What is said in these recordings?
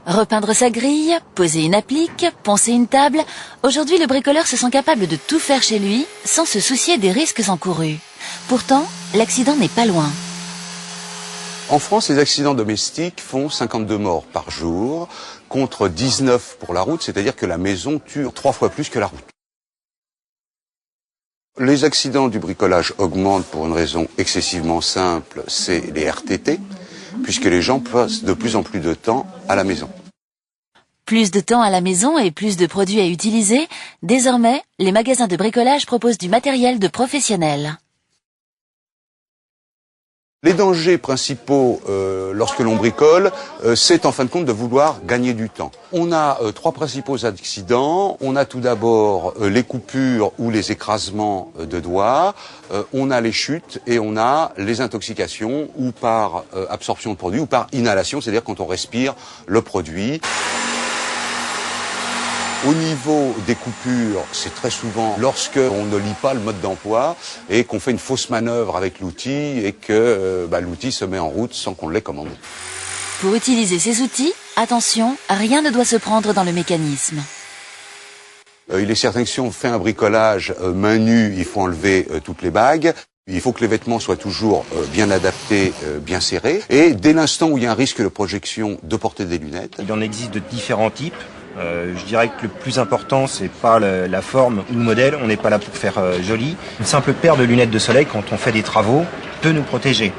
Repeindre sa grille, poser une applique, poncer une table. Aujourd'hui, le bricoleur se sent capable de tout faire chez lui sans se soucier des risques encourus. Pourtant, l'accident n'est pas loin. En France, les accidents domestiques font 52 morts par jour, contre 19 pour la route, c'est-à-dire que la maison tue 3 fois plus que la route. Les accidents du bricolage augmentent pour une raison excessivement simple, c'est les RTT, puisque les gens passent de plus en plus de temps à la maison. Plus de temps à la maison et plus de produits à utiliser, désormais, les magasins de bricolage proposent du matériel de professionnels. Les dangers principaux lorsque l'on bricole, c'est en fin de compte de vouloir gagner du temps. On a 3 principaux accidents. On a tout d'abord les coupures ou les écrasements de doigts. On a les chutes et on a les intoxications ou par absorption de produit ou par inhalation, c'est-à-dire quand on respire le produit. Au niveau des coupures, c'est très souvent lorsque on ne lit pas le mode d'emploi et qu'on fait une fausse manœuvre avec l'outil et que l'outil se met en route sans qu'on l'ait commandé. Pour utiliser ces outils, attention, rien ne doit se prendre dans le mécanisme. Il est certain que si on fait un bricolage main nue, il faut enlever toutes les bagues. Il faut que les vêtements soient toujours bien adaptés, bien serrés. Et dès l'instant où il y a un risque de projection, de porter des lunettes. Il en existe de différents types. Je dirais que le plus important, c'est pas la forme ou le modèle. On n'est pas là pour faire joli. Une simple paire de lunettes de soleil, quand on fait des travaux, peut nous protéger.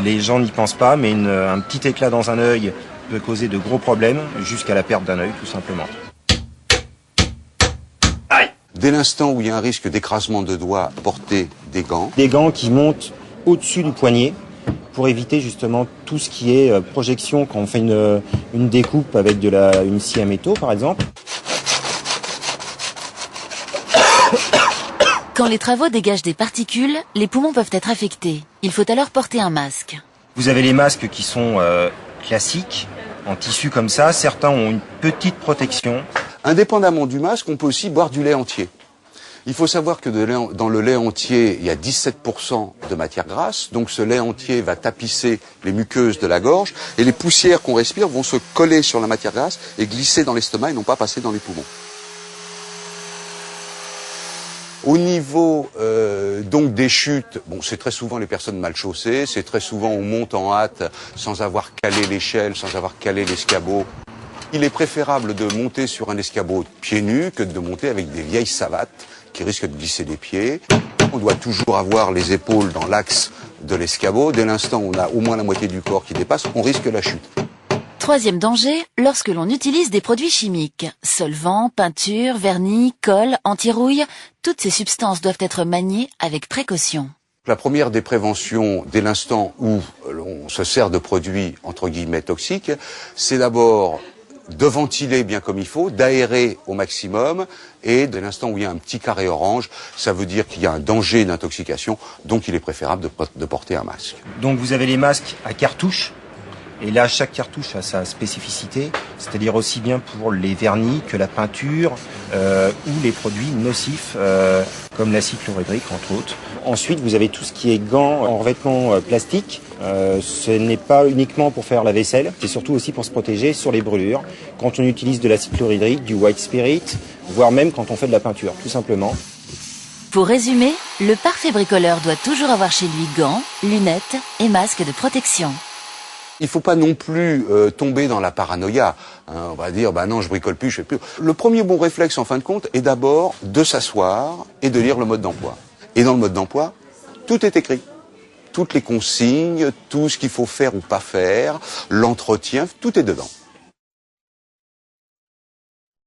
Les gens n'y pensent pas, mais un petit éclat dans un œil peut causer de gros problèmes, jusqu'à la perte d'un œil, tout simplement. Aïe! Dès l'instant où il y a un risque d'écrasement de doigts, porter des gants. Des gants qui montent au-dessus du poignet, pour éviter justement tout ce qui est projection quand on fait une découpe avec une scie à métaux par exemple. Quand les travaux dégagent des particules, les poumons peuvent être affectés. Il faut alors porter un masque. Vous avez les masques qui sont classiques, en tissu comme ça. Certains ont une petite protection. Indépendamment du masque, on peut aussi boire du lait entier. Il faut savoir que dans le lait entier, il y a 17% de matière grasse. Donc ce lait entier va tapisser les muqueuses de la gorge et les poussières qu'on respire vont se coller sur la matière grasse et glisser dans l'estomac et non pas passer dans les poumons. Au niveau donc des chutes, c'est très souvent les personnes mal chaussées, c'est très souvent on monte en hâte sans avoir calé l'échelle, sans avoir calé l'escabeau. Il est préférable de monter sur un escabeau pieds nus que de monter avec des vieilles savates qui risquent de glisser des pieds. On doit toujours avoir les épaules dans l'axe de l'escabeau. Dès l'instant où on a au moins la moitié du corps qui dépasse, on risque la chute. Troisième danger, lorsque l'on utilise des produits chimiques. Solvants, peinture, vernis, colle, anti-rouille, toutes ces substances doivent être maniées avec précaution. La première des préventions, dès l'instant où l'on se sert de produits entre guillemets toxiques, c'est d'abord de ventiler bien comme il faut, d'aérer au maximum, et dès l'instant où il y a un petit carré orange, ça veut dire qu'il y a un danger d'intoxication, donc il est préférable de porter un masque. Donc vous avez les masques à cartouche, et là chaque cartouche a sa spécificité, c'est-à-dire aussi bien pour les vernis que la peinture ou les produits nocifs comme l'acide chlorhydrique entre autres. Ensuite vous avez tout ce qui est gants en revêtement plastique. Ce n'est pas uniquement pour faire la vaisselle, c'est surtout aussi pour se protéger sur les brûlures, quand on utilise de l'acide chlorhydrique, du white spirit, voire même quand on fait de la peinture, tout simplement. Pour résumer, le parfait bricoleur doit toujours avoir chez lui gants, lunettes et masques de protection. Il ne faut pas non plus tomber dans la paranoïa. On va dire, non, je bricole plus, je fais plus. Le premier bon réflexe, en fin de compte, est d'abord de s'asseoir et de lire le mode d'emploi. Et dans le mode d'emploi, tout est écrit. Toutes les consignes, tout ce qu'il faut faire ou pas faire, l'entretien, tout est dedans.